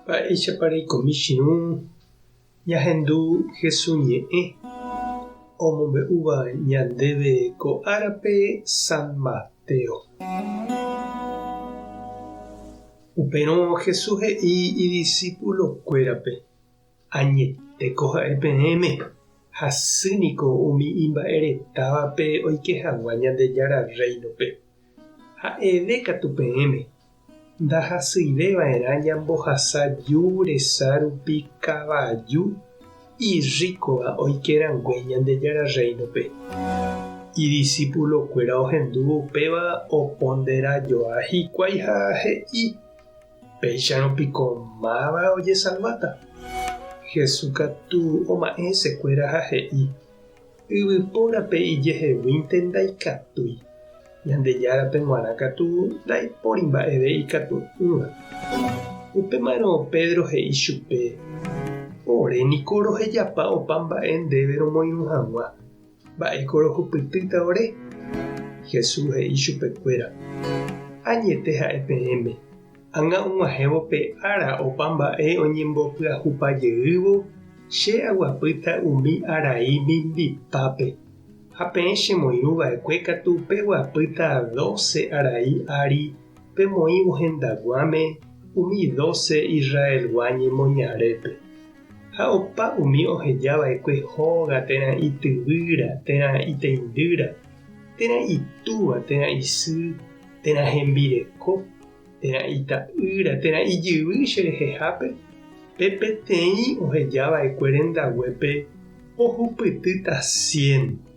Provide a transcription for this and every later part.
Mba'éichapa reikomi ñahendu Jesús ñe'ẽ omombe'úva ñandéve ko árape San Mateo. Upérõ Jesús he'i idiscípulokuérape: añetéko ha'e peẽme, hasýniko umi imba'eretávape oikehagua Ñandejára reinope. Ha'eve katu peẽme, ndahasýiveva'erã ñambohasa resa rupi kavaju iríkova oikerangue Ñandejára reinope. Idiscípulokuéra ohendúvo upéva oponderajoa hikuái ha he'i: péicharõpiko máva ojesaguáta. Jesús katu oma'ẽsekuéra ha he'i: yvypórape ijehegui ndaikatúi. Ñandejárape g̃uarã katu ndaipóri mba'eve ikatu'ỹva. Upémarõ Pedro he'i chupe: oréniko rohejapa opa mba'e ndéve romoirũ hag̃ua. Mba'éko rohupytýta ore. Jesús he'i chupekuéra: añete ha'e peẽme, ag̃a'ug̃uahẽvo pe ára opa mba'e oñembopyahupaijeývo che aguapýta umi arai mimbipápe. Ha peẽ chemoirũva'ekue katu peguapýta 12 arai ári pemoĩvo hendaguáme umi 12 Israelgua ñemoñarépe. Ha opa umi ohejava'ekue hóga térã ityvýra, térã iteindýra, térã itúva, térã isy, térã hembireko, térã ita'ýra, térã ijyvy cherehehápe. Pe peteĩ ohejava'ekue rendaguépe ohupytýta 100.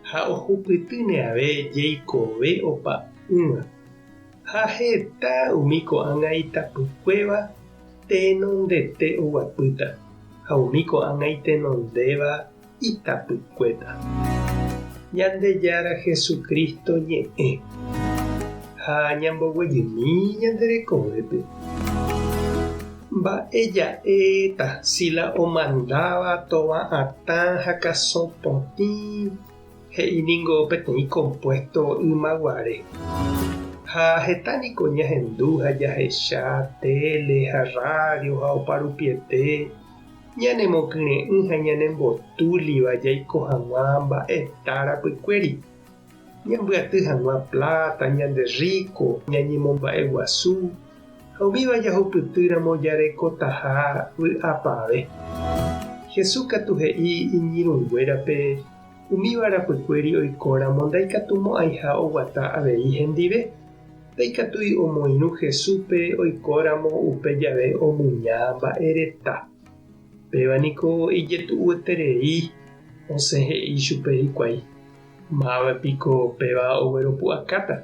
Ha ohupytýne ave jeikove opa 'ỹva. Ha heta umi ko'ág̃a itapykuéva tenondete oguapýta, ha umi ko'ág̃a itenondéva itapykuéta. Ñandejára Jesukristo ñe'ẽ ha ñamboguejymi ñanderekovépe. Mba'eja'éta Sila omandáva tova'atã ha kasõpotĩ he'íningo peteĩ compuesto ymaguare. Ha hetániko ñahendu ha jahecha tele ha radio ha oparupiete ñanemokyrẽ'ỹ ha ñanembotúliva jaiko hag̃ua mba'etarapykuéri. Ñambyaty hag̃ua plata, ñande rico, ñañemomba'eguasu, ha umíva jahupytýramo jarekotaha vy'apave. Jesús katu he'i iñirũnguérape umíva rapykuéri oikóramo ndaikatumo'ãiha oguata avei hendive. Ndaikatúi omoirũ Jesúspe oikóramo upe jave omuña mba'ereta. Pévaniko ijetu'ueterei osẽ he'i chupe hikuái: mávapiko péva ogueropu'akáta.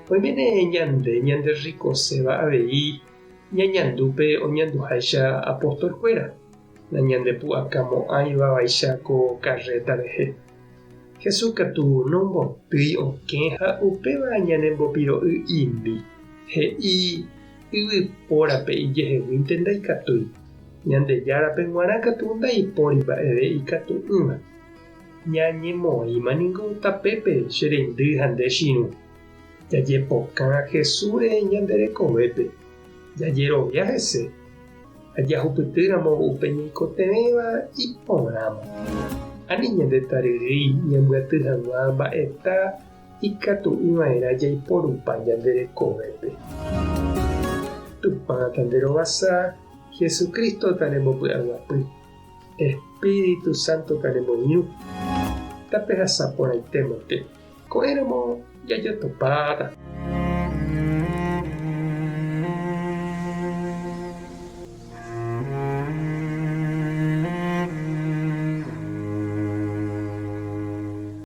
Oiméne ñande ñanderikoséva avei ñañandúpe oñanduháicha apostolkuéra, nañandepu'akamo'ãivavaicha ko karréta rehe. Jesús katu nombotýi okẽ ha upéva ñanembopiro'y imi he'i yvypórape ijeheguínte ndaikatúi. Ñandejárape g̃uarã katu ndaipóri mba'eve ikatu'ỹva. Ñañemoĩmaniko tapépe che reindy ha nde chiru. Jajepokã Jesúsre ñanderekovépe, jajerovia hese, ha jahupytýramo upe ñaikotevẽva iporãmo. Ani ñandetarýi ñambyaty hag̃ua mba'eta ikatu'ỹva'erã jaiporúpa ñanderekovépe. Tupã tanderovasa, Jesucristo tarembopy'aguapy, Espíritu Santo taremoirũ. Tape hasapórãitémante ko'ẽramo jajotopáta.